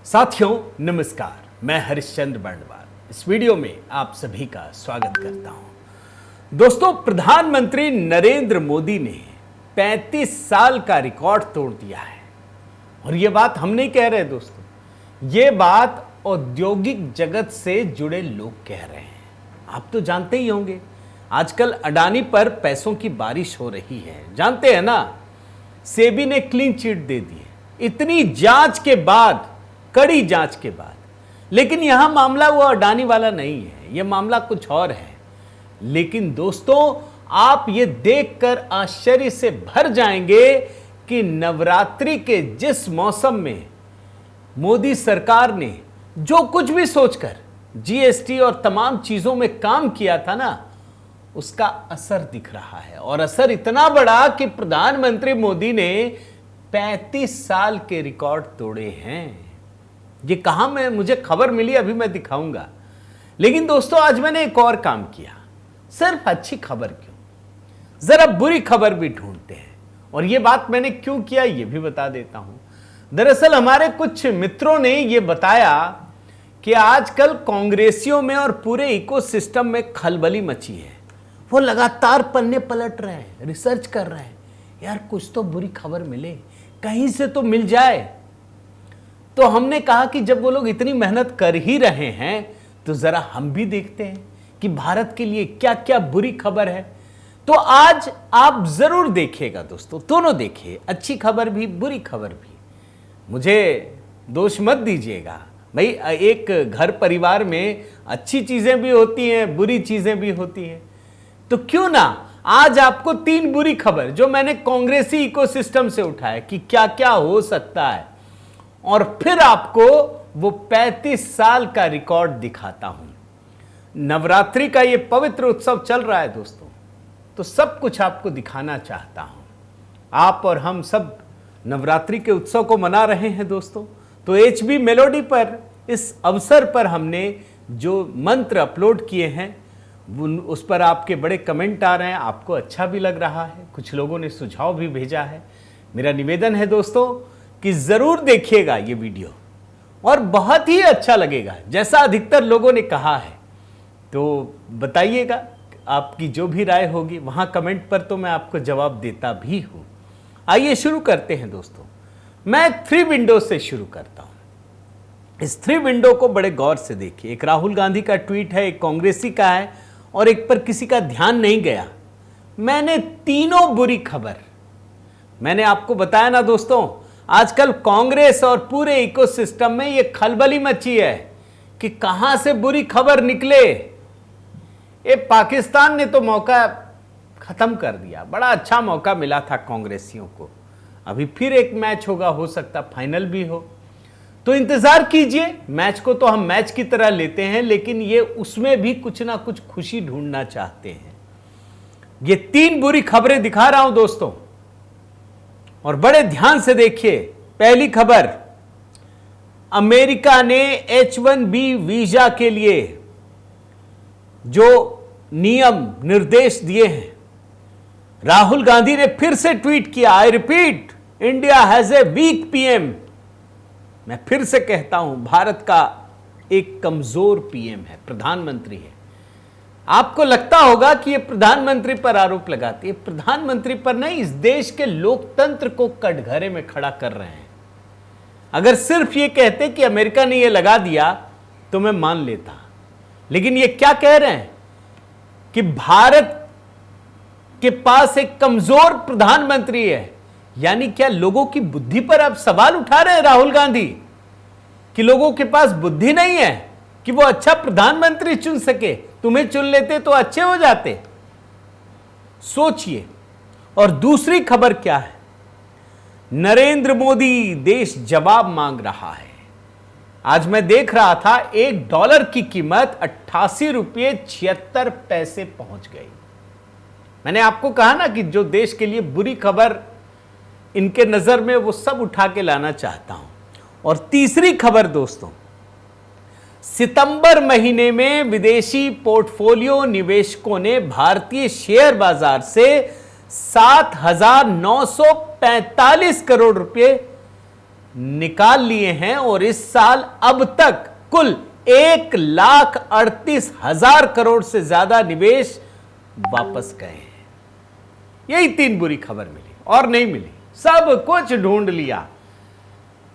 साथियों नमस्कार, मैं हरिश्चंद्र बर्णवाल इस वीडियो में आप सभी का स्वागत करता हूं। दोस्तों, प्रधानमंत्री नरेंद्र मोदी ने 35 साल का रिकॉर्ड तोड़ दिया है। और यह बात हम नहीं कह रहे दोस्तों, यह बात औद्योगिक जगत से जुड़े लोग कह रहे हैं। आप तो जानते ही होंगे, आजकल अडानी पर पैसों की बारिश हो रही है, जानते हैं ना। सेबी ने क्लीन चिट दे दी है, इतनी जांच के बाद, कड़ी जांच के बाद। लेकिन यहां मामला वो अडानी वाला नहीं है, यह मामला कुछ और है। लेकिन दोस्तों, आप ये देखकर आश्चर्य से भर जाएंगे कि नवरात्रि के जिस मौसम में मोदी सरकार ने जो कुछ भी सोचकर जीएसटी और तमाम चीजों में काम किया था ना, उसका असर दिख रहा है। और असर इतना बड़ा कि प्रधानमंत्री मोदी ने 35 साल के रिकॉर्ड तोड़े हैं। ये कहां मुझे खबर मिली, अभी मैं दिखाऊंगा। लेकिन दोस्तों, आज मैंने एक और काम किया। सिर्फ अच्छी खबर क्यों, जरा बुरी खबर भी ढूंढते हैं। और ये बात मैंने क्यों किया, ये भी बता देता हूं। दरअसल हमारे कुछ मित्रों ने यह बताया कि आजकल कांग्रेसियों में और पूरे इकोसिस्टम में खलबली मची है। वो लगातार पन्ने पलट रहे हैं, रिसर्च कर रहे हैं, यार कुछ तो बुरी खबर मिले, कहीं से तो मिल जाए। तो हमने कहा कि जब वो लोग इतनी मेहनत कर ही रहे हैं तो जरा हम भी देखते हैं कि भारत के लिए क्या क्या बुरी खबर है। तो आज आप जरूर देखिएगा दोस्तों, दोनों देखिए, अच्छी खबर भी बुरी खबर भी। मुझे दोष मत दीजिएगा भाई, एक घर परिवार में अच्छी चीजें भी होती हैं, बुरी चीजें भी होती हैं। तो क्यों ना आज आपको 3 बुरी खबर जो मैंने कांग्रेसी इकोसिस्टम से उठाया कि क्या क्या हो सकता है, और फिर आपको वो 35 साल का रिकॉर्ड दिखाता हूं। नवरात्रि का ये पवित्र उत्सव चल रहा है दोस्तों, तो सब कुछ आपको दिखाना चाहता हूं। आप और हम सब नवरात्रि के उत्सव को मना रहे हैं दोस्तों। तो एचबी मेलोडी पर इस अवसर पर हमने जो मंत्र अपलोड किए हैं, उस पर आपके बड़े कमेंट आ रहे हैं, आपको अच्छा भी लग रहा है, कुछ लोगों ने सुझाव भी भेजा है। मेरा निवेदन है दोस्तों कि जरूर देखिएगा ये वीडियो, और बहुत ही अच्छा लगेगा जैसा अधिकतर लोगों ने कहा है। तो बताइएगा, आपकी जो भी राय होगी वहां कमेंट पर तो मैं आपको जवाब देता भी हूं। आइए शुरू करते हैं दोस्तों। मैं 3 विंडो से शुरू करता हूं। इस 3 विंडो को बड़े गौर से देखिए। एक राहुल गांधी का ट्वीट है, एक कांग्रेसी का है, और एक पर किसी का ध्यान नहीं गया। मैंने तीनों बुरी खबर, मैंने आपको बताया ना दोस्तों, आजकल कांग्रेस और पूरे इकोसिस्टम में यह खलबली मची है कि कहां से बुरी खबर निकले। ये पाकिस्तान ने तो मौका खत्म कर दिया, बड़ा अच्छा मौका मिला था कांग्रेसियों को। अभी फिर एक मैच होगा, हो सकता फाइनल भी हो, तो इंतजार कीजिए। मैच को तो हम मैच की तरह लेते हैं, लेकिन ये उसमें भी कुछ ना कुछ खुशी ढूंढना चाहते हैं। ये 3 बुरी खबरें दिखा रहा हूं दोस्तों, और बड़े ध्यान से देखिए। पहली खबर, अमेरिका ने H1B वीजा के लिए जो नियम निर्देश दिए हैं, राहुल गांधी ने फिर से ट्वीट किया, I repeat, India has a weak PM. मैं फिर से कहता हूं, भारत का एक कमजोर पीएम है, प्रधानमंत्री है। आपको लगता होगा कि यह प्रधानमंत्री पर आरोप लगाती है, प्रधानमंत्री पर नहीं, इस देश के लोकतंत्र को कटघरे में खड़ा कर रहे हैं। अगर सिर्फ ये कहते कि अमेरिका ने यह लगा दिया तो मैं मान लेता, लेकिन ये क्या कह रहे हैं कि भारत के पास एक कमजोर प्रधानमंत्री है। यानी क्या लोगों की बुद्धि पर आप सवाल उठा रहे हैं राहुल गांधी, कि लोगों के पास बुद्धि नहीं है कि वो अच्छा प्रधानमंत्री चुन सके? तुम्हें चुन लेते तो अच्छे हो जाते, सोचिए। और दूसरी खबर क्या है, नरेंद्र मोदी देश जवाब मांग रहा है। आज मैं देख रहा था, $1 की कीमत 88 रुपये 76 पैसे पहुंच गई। मैंने आपको कहा ना कि जो देश के लिए बुरी खबर इनके नजर में, वो सब उठा के लाना चाहता हूं। और तीसरी खबर दोस्तों, सितंबर महीने में विदेशी पोर्टफोलियो निवेशकों ने भारतीय शेयर बाजार से 7,945 करोड़ रुपए निकाल लिए हैं और इस साल अब तक कुल 1,38,000 करोड़ से ज्यादा निवेश वापस गए हैं। यही 3 बुरी खबर मिली और नहीं मिली, सब कुछ ढूंढ लिया।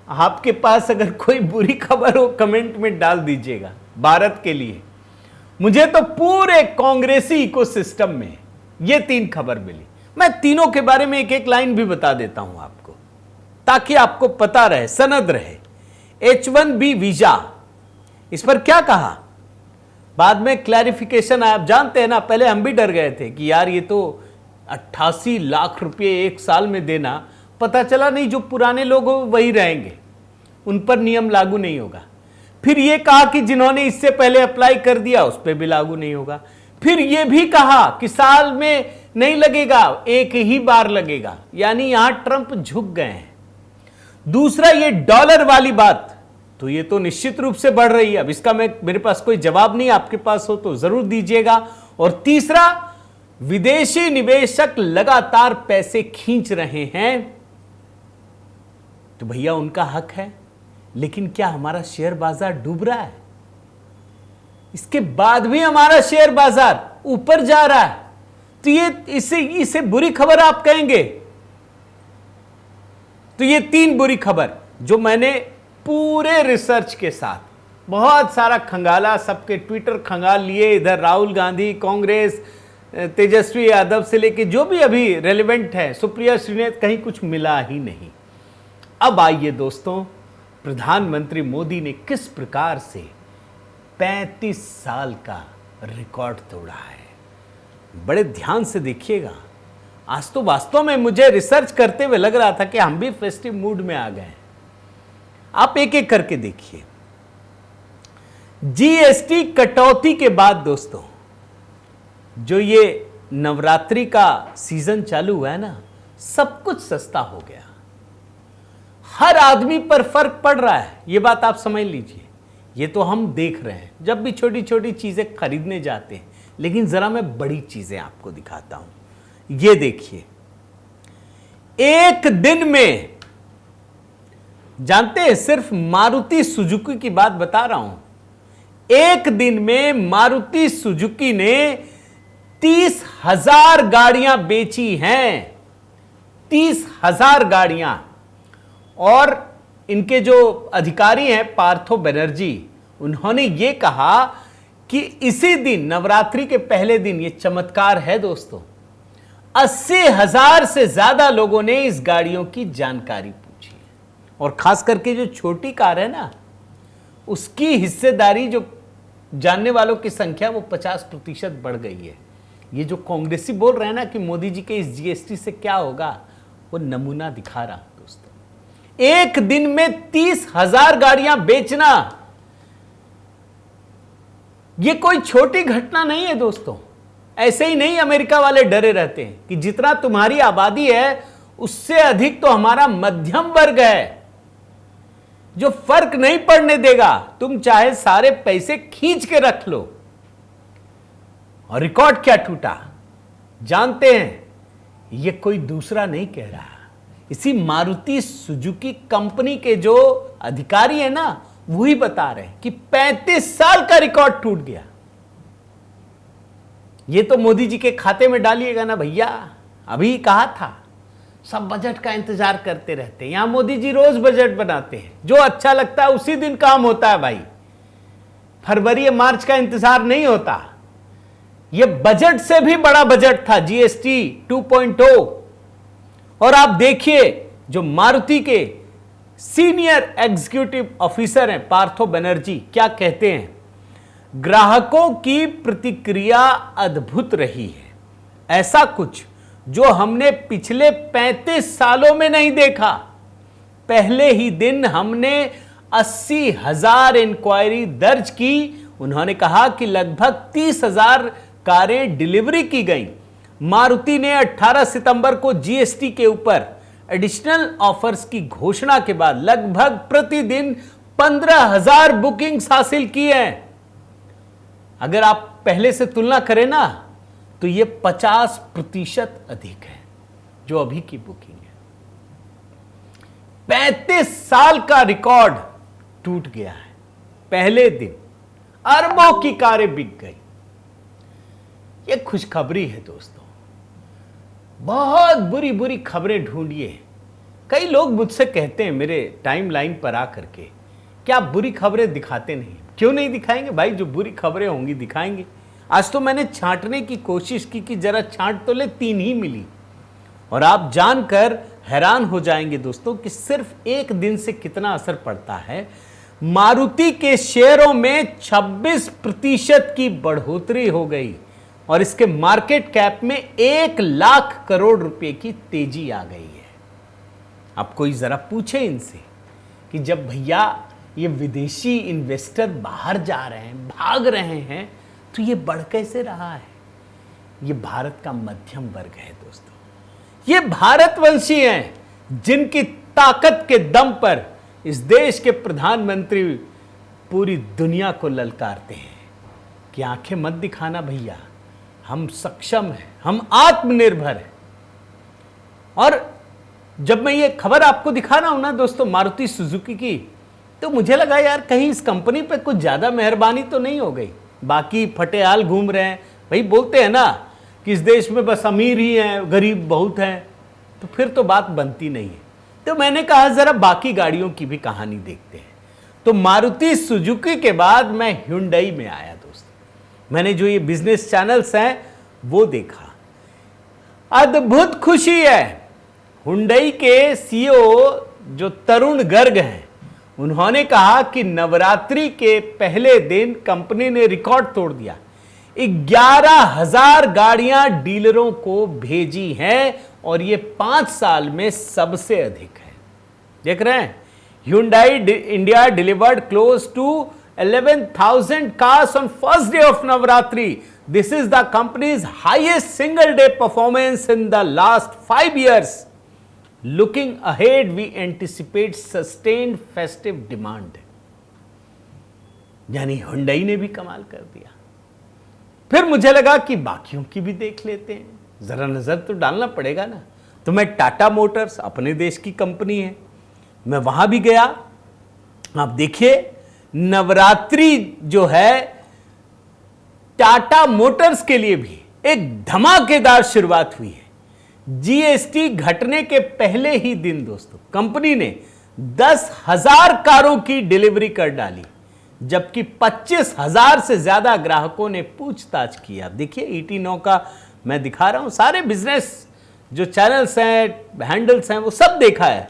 आपके पास अगर कोई बुरी खबर हो कमेंट में डाल दीजिएगा भारत के लिए। मुझे तो पूरे कांग्रेसी इकोसिस्टम में ये 3 खबर मिली। मैं तीनों के बारे में एक एक लाइन भी बता देता हूं आपको, ताकि आपको पता रहे, सनद रहे। H1B वीजा, इस पर क्या कहा, बाद में क्लैरिफिकेशन आया। आप जानते हैं ना, पहले हम भी डर गए थे कि यार ये तो 88 लाख रुपए एक साल में देना, पता चला नहीं, जो पुराने लोग हो वही रहेंगे, उन पर नियम लागू नहीं होगा। फिर ये कहा कि जिन्होंने इससे पहले अप्लाई कर दिया उस पर भी लागू नहीं होगा। फिर ये भी कहा कि साल में नहीं लगेगा, एक ही बार लगेगा। यानी यहां ट्रंप झुक गए हैं। दूसरा, ये डॉलर वाली बात, तो ये तो निश्चित रूप से बढ़ रही है। अब इसका मेरे पास कोई जवाब नहीं, आपके पास हो तो जरूर दीजिएगा। और तीसरा, विदेशी निवेशक लगातार पैसे खींच रहे हैं, तो भैया उनका हक है, लेकिन क्या हमारा शेयर बाजार डूब रहा है? इसके बाद भी हमारा शेयर बाजार ऊपर जा रहा है, तो ये इसे बुरी खबर आप कहेंगे? तो ये 3 बुरी खबर जो मैंने पूरे रिसर्च के साथ बहुत सारा खंगाला, सबके ट्विटर खंगाल लिए, इधर राहुल गांधी, कांग्रेस, तेजस्वी यादव से लेके जो भी अभी रेलेवेंट है, सुप्रिया श्रीनेत, कहीं कुछ मिला ही नहीं। अब आइए दोस्तों, प्रधानमंत्री मोदी ने किस प्रकार से 35 साल का रिकॉर्ड तोड़ा है, बड़े ध्यान से देखिएगा। आज तो वास्तव में मुझे रिसर्च करते हुए लग रहा था कि हम भी फेस्टिव मूड में आ गए। आप एक एक करके देखिए। जीएसटी कटौती के बाद दोस्तों, जो ये नवरात्रि का सीजन चालू हुआ है ना, सब कुछ सस्ता हो गया। हर आदमी पर फर्क पड़ रहा है, ये बात आप समझ लीजिए। ये तो हम देख रहे हैं जब भी छोटी छोटी चीजें खरीदने जाते हैं, लेकिन जरा मैं बड़ी चीजें आपको दिखाता हूं। ये देखिए, एक दिन में, जानते हैं, सिर्फ मारुति सुजुकी की बात बता रहा हूं, एक दिन में मारुति सुजुकी ने 30,000 गाड़ियां बेची हैं। 30,000 गाड़ियां। और इनके जो अधिकारी हैं पार्थो बनर्जी, उन्होंने ये कहा कि इसी दिन, नवरात्रि के पहले दिन, ये चमत्कार है दोस्तों, 80,000 से ज्यादा लोगों ने इस गाड़ियों की जानकारी पूछी है। और खास करके जो छोटी कार है ना, उसकी हिस्सेदारी, जो जानने वालों की संख्या, वो 50% बढ़ गई है। ये जो कांग्रेसी बोल रहे हैं ना कि मोदी जी के इस जीएसटी से क्या होगा, वो नमूना दिखा रहा हूं दोस्तों। एक दिन में 30,000 गाड़ियां बेचना, ये कोई छोटी घटना नहीं है दोस्तों। ऐसे ही नहीं अमेरिका वाले डरे रहते हैं कि जितना तुम्हारी आबादी है उससे अधिक तो हमारा मध्यम वर्ग है, जो फर्क नहीं पड़ने देगा। तुम चाहे सारे पैसे खींच के रख लो। और रिकॉर्ड क्या टूटा जानते हैं? ये कोई दूसरा नहीं कह रहा, इसी मारुति सुजुकी कंपनी के जो अधिकारी है ना, वही बता रहे हैं कि 35 साल का रिकॉर्ड टूट गया। ये तो मोदी जी के खाते में डालिएगा ना भैया। अभी कहा था, सब बजट का इंतजार करते रहते हैं। यहां मोदी जी रोज बजट बनाते हैं, जो अच्छा लगता है उसी दिन काम होता है भाई। फरवरी या मार्च का इंतजार नहीं होता। यह बजट से भी बड़ा बजट था, जीएसटी 2.0। और आप देखिए, जो मारुति के सीनियर एग्जीक्यूटिव ऑफिसर हैं पार्थो बनर्जी, क्या कहते हैं? ग्राहकों की प्रतिक्रिया अद्भुत रही है, ऐसा कुछ जो हमने पिछले 35 सालों में नहीं देखा। पहले ही दिन हमने 80,000 इंक्वायरी दर्ज की। उन्होंने कहा कि लगभग 30,000 कारें डिलीवरी की गई। मारुति ने 18 सितंबर को जीएसटी के ऊपर एडिशनल ऑफर्स की घोषणा के बाद लगभग प्रतिदिन 15,000 बुकिंग्स हासिल की हैं। अगर आप पहले से तुलना करें ना, तो यह 50% अधिक है जो अभी की बुकिंग 35 साल का रिकॉर्ड टूट गया है। पहले दिन अरबों की कारें बिक गई। यह खुशखबरी है दोस्तों। बहुत बुरी बुरी खबरें ढूंढिए। कई लोग मुझसे कहते हैं मेरे टाइमलाइन पर आकर के, क्या आप बुरी खबरें दिखाते नहीं? क्यों नहीं दिखाएंगे भाई, जो बुरी खबरें होंगी दिखाएंगे। आज तो मैंने छांटने की कोशिश की कि जरा छांट तो ले, 3 ही मिली। और आप जानकर हैरान हो जाएंगे दोस्तों कि सिर्फ एक दिन से कितना असर पड़ता है। मारुति के शेयरों में 26% की बढ़ोतरी हो गई और इसके मार्केट कैप में 1 लाख करोड़ रुपए की तेजी आ गई है। अब कोई जरा पूछे इनसे कि जब भैया ये विदेशी इन्वेस्टर बाहर जा रहे हैं, भाग रहे हैं, तो ये बढ़ कैसे रहा है? ये भारत का मध्यम वर्ग है दोस्तों। ये भारतवंशी हैं जिनकी ताकत के दम पर इस देश के प्रधानमंत्री पूरी दुनिया को ललकारते हैं कि आंखें मत दिखाना भैया, हम सक्षम हैं, हम आत्मनिर्भर हैं। और जब मैं ये खबर आपको दिखा रहा हूं ना दोस्तों मारुति सुजुकी की, तो मुझे लगा यार कहीं इस कंपनी पे कुछ ज्यादा मेहरबानी तो नहीं हो गई। बाकी फटेहाल घूम रहे हैं भाई, बोलते हैं ना कि इस देश में बस अमीर ही हैं, गरीब बहुत हैं, तो फिर तो बात बनती नहीं है। तो मैंने कहा जरा बाकी गाड़ियों की भी कहानी देखते हैं। तो मारुति सुजुकी के बाद मैं ह्युंडई में आया दोस्तों। मैंने जो ये बिजनेस चैनल्स हैं वो देखा, अद्भुत खुशी है। हुंडई के सीईओ जो तरुण गर्ग हैं, उन्होंने कहा कि नवरात्रि के पहले दिन कंपनी ने रिकॉर्ड तोड़ दिया। 11,000 गाड़ियां डीलरों को भेजी हैं और ये 5 साल में सबसे अधिक है। देख रहे हैं, Hyundai India delivered close to 11,000 cars on first day of Navratri. This is the company's highest single day performance in the last 5 years. Looking ahead, we anticipate sustained festive demand. यानी Hyundai ने भी कमाल कर दिया। फिर मुझे लगा कि बाकियों की भी देख लेते हैं, जरा नजर तो डालना पड़ेगा ना। तो मैं टाटा मोटर्स, अपने देश की कंपनी है, मैं वहां भी गया। आप देखिए नवरात्रि जो है टाटा मोटर्स के लिए भी एक धमाकेदार शुरुआत हुई है। जीएसटी घटने के पहले ही दिन दोस्तों कंपनी ने 10,000 कारों की डिलीवरी कर डाली, जबकि 25,000 से ज्यादा ग्राहकों ने पूछताछ की। आप देखिए ET9 का मैं दिखा रहा हूं, सारे बिजनेस जो चैनल्स हैं, हैंडल्स हैं, वो सब देखा है।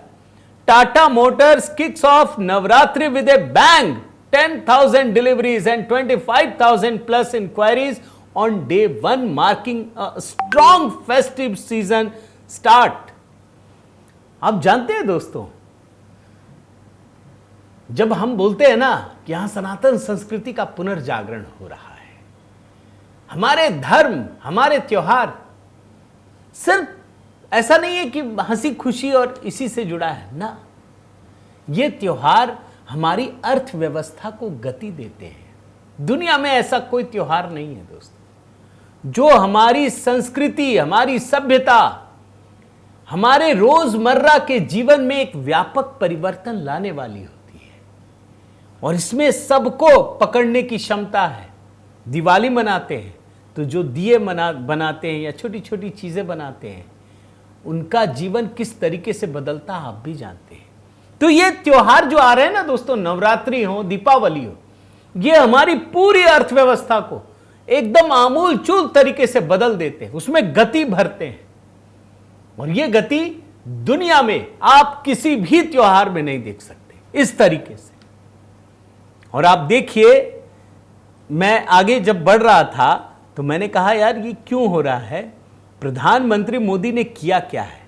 Tata Motors kicks off Navratri with a bang, 10,000 deliveries and 25,000 plus inquiries on day 1, marking a strong festive season start. आप जानते हैं दोस्तों, जब हम बोलते हैं ना कि यहां सनातन संस्कृति का पुनर्जागरण हो रहा है, हमारे धर्म, हमारे त्योहार सिर्फ ऐसा नहीं है कि हंसी खुशी और इसी से जुड़ा है ना, ये त्योहार हमारी अर्थव्यवस्था को गति देते हैं। दुनिया में ऐसा कोई त्योहार नहीं है दोस्तों जो हमारी संस्कृति, हमारी सभ्यता, हमारे रोजमर्रा के जीवन में एक व्यापक परिवर्तन लाने वाली होती है और इसमें सबको पकड़ने की क्षमता है। दिवाली मनाते हैं तो जो दिए बनाते हैं या छोटी छोटी चीजें बनाते हैं, उनका जीवन किस तरीके से बदलता है आप भी जानते हैं। तो ये त्योहार जो आ रहे हैं ना दोस्तों, नवरात्रि हो, दीपावली हो, ये हमारी पूरी अर्थव्यवस्था को एकदम आमूल चूल तरीके से बदल देते हैं, उसमें गति भरते हैं। और ये गति दुनिया में आप किसी भी त्योहार में नहीं देख सकते इस तरीके से। और आप देखिए, मैं आगे जब बढ़ रहा था तो मैंने कहा यार ये क्यों हो रहा है, प्रधानमंत्री मोदी ने किया क्या है।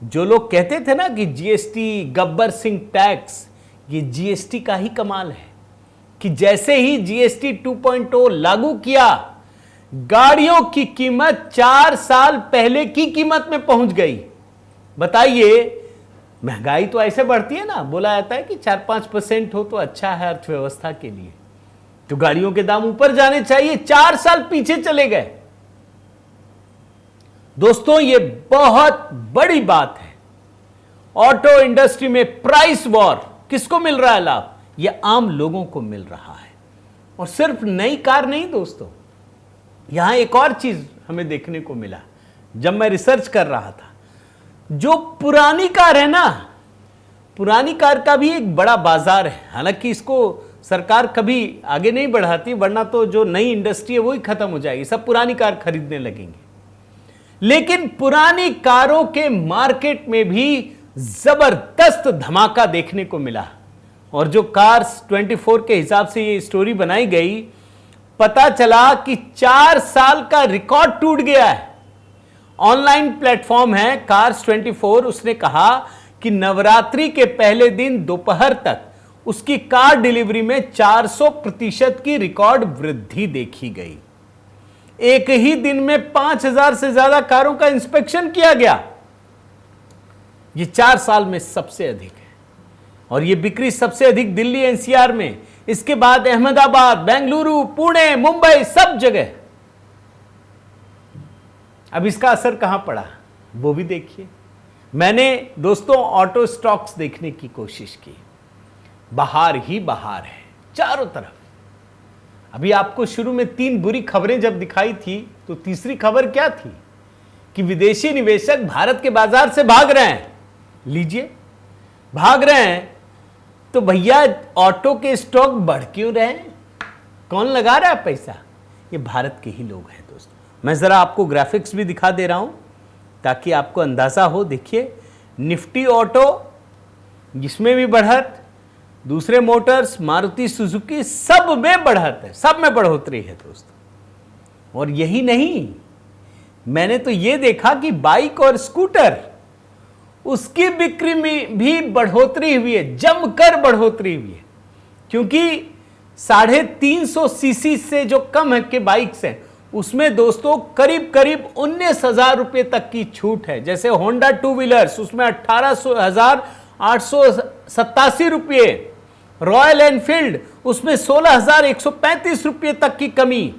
जो लोग कहते थे ना कि जीएसटी, गब्बर सिंह टैक्स, ये जीएसटी का ही कमाल है कि जैसे ही जीएसटी 2.0 लागू किया, गाड़ियों की कीमत 4 साल पहले की कीमत में पहुंच गई। बताइए, महंगाई तो ऐसे बढ़ती है ना, बोला जाता है कि 4-5% हो तो अच्छा है अर्थव्यवस्था के लिए, तो गाड़ियों के दाम ऊपर जाने चाहिए। 4 साल पीछे चले गए। दोस्तों ये बहुत बड़ी बात है ऑटो इंडस्ट्री में प्राइस वॉर, किसको मिल रहा है लाभ? यह आम लोगों को मिल रहा है। और सिर्फ नई कार नहीं दोस्तों, यहां एक और चीज हमें देखने को मिला जब मैं रिसर्च कर रहा था। जो पुरानी कार है ना, पुरानी कार का भी एक बड़ा बाजार है। हालांकि इसको सरकार कभी आगे नहीं बढ़ाती, वरना तो जो नई इंडस्ट्री है वही खत्म हो जाएगी, सब पुरानी कार खरीदने लगेंगे। लेकिन पुरानी कारों के मार्केट में भी जबरदस्त धमाका देखने को मिला। और जो कार्स 24 के हिसाब से ये स्टोरी बनाई गई, पता चला कि 4 साल का रिकॉर्ड टूट गया है। ऑनलाइन प्लेटफॉर्म है कार्स 24, उसने कहा कि नवरात्रि के पहले दिन दोपहर तक उसकी कार डिलीवरी में 400% की रिकॉर्ड वृद्धि देखी गई। एक ही दिन में 5000 से ज्यादा कारों का इंस्पेक्शन किया गया। यह 4 साल में सबसे अधिक है। और यह बिक्री सबसे अधिक दिल्ली एनसीआर में, इसके बाद अहमदाबाद, बेंगलुरु, पुणे, मुंबई, सब जगह। अब इसका असर कहां पड़ा वो भी देखिए। मैंने दोस्तों ऑटो स्टॉक्स देखने की कोशिश की, बाहर ही बाहर है चारों तरफ। अभी आपको शुरू में 3 बुरी खबरें जब दिखाई थी, तो तीसरी खबर क्या थी कि विदेशी निवेशक भारत के बाजार से भाग रहे हैं। लीजिए, भाग रहे हैं तो भैया ऑटो के स्टॉक बढ़ क्यों रहे हैं? कौन लगा रहा है पैसा? ये भारत के ही लोग हैं दोस्तों। मैं जरा आपको ग्राफिक्स भी दिखा दे रहा हूं ताकि आपको अंदाजा हो। देखिए, निफ्टी ऑटो, जिसमें भी बढ़त, दूसरे मोटर्स, मारुति सुजुकी, सब में बढ़त है, सब में बढ़ोतरी है दोस्तों। और यही नहीं, मैंने तो यह देखा कि बाइक और स्कूटर, उसकी बिक्री में भी बढ़ोतरी हुई है, जमकर बढ़ोतरी हुई है। क्योंकि 350 सीसी से जो कम है के बाइक्स हैं, उसमें दोस्तों करीब करीब 19,000 रुपए तक की छूट है। जैसे होंडा 2 व्हीलर्स, उसमें 18,887 रुपये, रॉयल एनफील्ड उसमें 16,135 रुपये तक की कमी।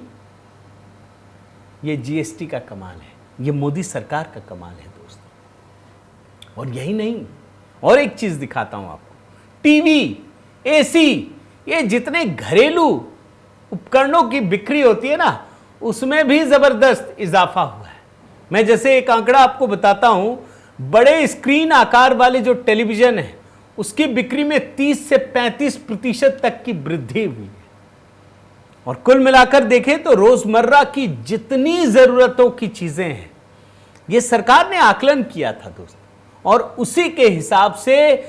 यह जीएसटी का कमाल है, यह मोदी सरकार का कमाल है दोस्तों। और यही नहीं, और एक चीज दिखाता हूं आपको। टीवी, एसी, ये जितने घरेलू उपकरणों की बिक्री होती है ना, उसमें भी जबरदस्त इजाफा हुआ है। मैं जैसे एक आंकड़ा आपको बताता हूं, बड़े स्क्रीन आकार वाले जो टेलीविजन है, उसकी बिक्री में 30 से 35% तक की वृद्धि हुई है। और कुल मिलाकर देखें तो रोजमर्रा की जितनी जरूरतों की चीजें हैं, यह सरकार ने आकलन किया था दोस्तों। और उसी के हिसाब से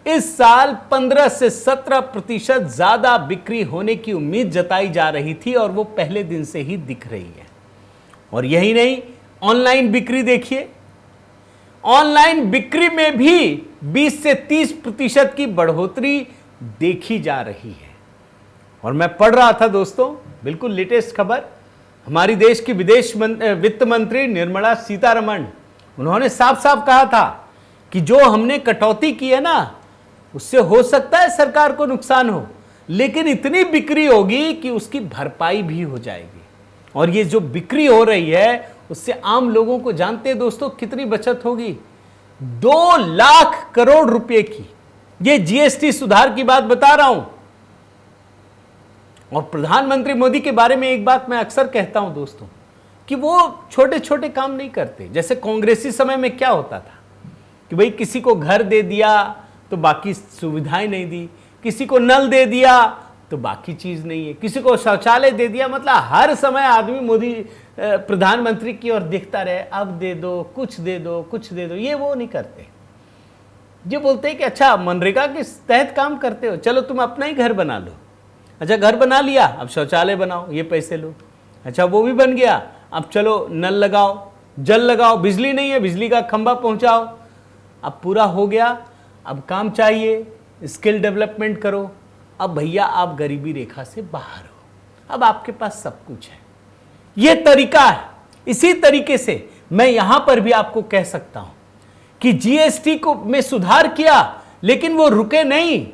इस साल 15 से 17% ज्यादा बिक्री होने की उम्मीद जताई जा रही थी, और वो पहले दिन से ही दिख रही है। और यही नहीं, ऑनलाइन बिक्री देखिए, ऑनलाइन बिक्री में भी 20 से 30% की बढ़ोतरी देखी जा रही है। और मैं पढ़ रहा था दोस्तों, बिल्कुल लेटेस्ट खबर, हमारी देश की वित्त मंत्री निर्मला सीतारमण, उन्होंने साफ साफ कहा था कि जो हमने कटौती की है ना, उससे हो सकता है सरकार को नुकसान हो, लेकिन इतनी बिक्री होगी कि उसकी भरपाई भी हो जाएगी। और ये जो बिक्री हो रही है, उससे आम लोगों को, जानते हैं दोस्तों कितनी बचत होगी? 2 लाख करोड़ रुपए की। ये जीएसटी सुधार की बात बता रहा हूं। और प्रधानमंत्री मोदी के बारे में एक बात मैं अक्सर कहता हूं दोस्तों, कि वो छोटे छोटे काम नहीं करते। जैसे कांग्रेसी समय में क्या होता था कि भाई किसी को घर दे दिया तो बाकी सुविधाएं नहीं दी, किसी को नल दे दिया तो बाकी चीज नहीं है, किसी को शौचालय दे दिया। मतलब हर समय आदमी मोदी प्रधानमंत्री की ओर देखता रहे, अब दे दो, कुछ दे दो, कुछ दे दो। ये वो नहीं करते। ये बोलते हैं कि अच्छा मनरेगा के तहत काम करते हो, चलो तुम अपना ही घर बना लो। अच्छा घर बना लिया, अब शौचालय बनाओ, ये पैसे लो। अच्छा वो भी बन गया, अब चलो नल लगाओ, जल लगाओ, बिजली नहीं है, बिजली का खंभा पहुंचाओ। अब पूरा हो गया, अब काम चाहिए, स्किल डेवलपमेंट करो। अब भैया आप गरीबी रेखा से बाहर हो, अब आपके पास सब कुछ है। यह तरीका है। इसी तरीके से मैं यहां पर भी आपको कह सकता हूं कि जीएसटी को में सुधार किया, लेकिन वो रुके नहीं,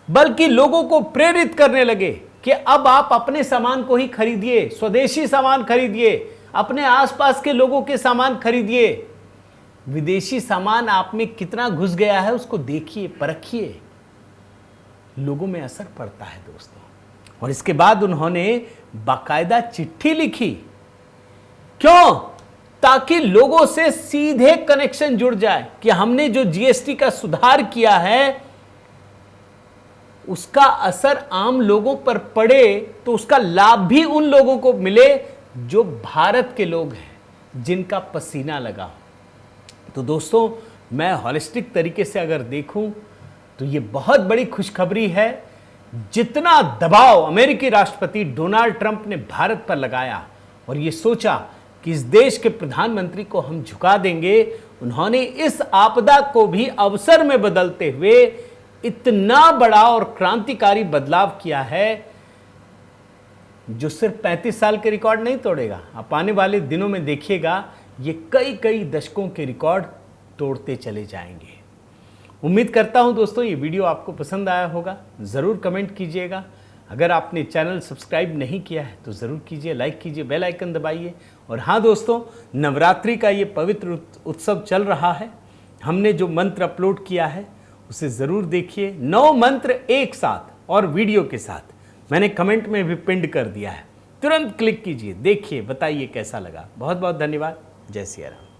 बल्कि लोगों को प्रेरित करने लगे कि अब आप अपने सामान को ही खरीदिए, स्वदेशी सामान खरीदिए, अपने आसपास के लोगों के सामान खरीदिए। विदेशी सामान आप में कितना घुस गया है उसको देखिए, परखिए। लोगों में असर पड़ता है दोस्तों। और इसके बाद उन्होंने बाकायदा चिट्ठी लिखी। क्यों? ताकि लोगों से सीधे कनेक्शन जुड़ जाए कि हमने जो जीएसटी का सुधार किया है उसका असर आम लोगों पर पड़े तो उसका लाभ भी उन लोगों को मिले जो भारत के लोग हैं, जिनका पसीना लगा। तो दोस्तों, मैं हॉलिस्टिक तरीके से अगर देखूं तो ये बहुत बड़ी खुशखबरी है। जितना दबाव अमेरिकी राष्ट्रपति डोनाल्ड ट्रंप ने भारत पर लगाया और ये सोचा कि इस देश के प्रधानमंत्री को हम झुका देंगे, उन्होंने इस आपदा को भी अवसर में बदलते हुए इतना बड़ा और क्रांतिकारी बदलाव किया है जो सिर्फ 35 साल के रिकॉर्ड नहीं तोड़ेगा। आप आने वाले दिनों में देखिएगा ये कई कई दशकों के रिकॉर्ड तोड़ते चले जाएंगे। उम्मीद करता हूं दोस्तों ये वीडियो आपको पसंद आया होगा। ज़रूर कमेंट कीजिएगा। अगर आपने चैनल सब्सक्राइब नहीं किया है तो ज़रूर कीजिए, लाइक कीजिए, बेल आइकन दबाइए। और हाँ दोस्तों, नवरात्रि का ये पवित्र उत्सव चल रहा है। हमने जो मंत्र अपलोड किया है उसे ज़रूर देखिए। 9 मंत्र एक साथ और वीडियो के साथ मैंने कमेंट में भी पिंड कर दिया है। तुरंत क्लिक कीजिए, देखिए, बताइए कैसा लगा। बहुत बहुत धन्यवाद। जय सिया राम।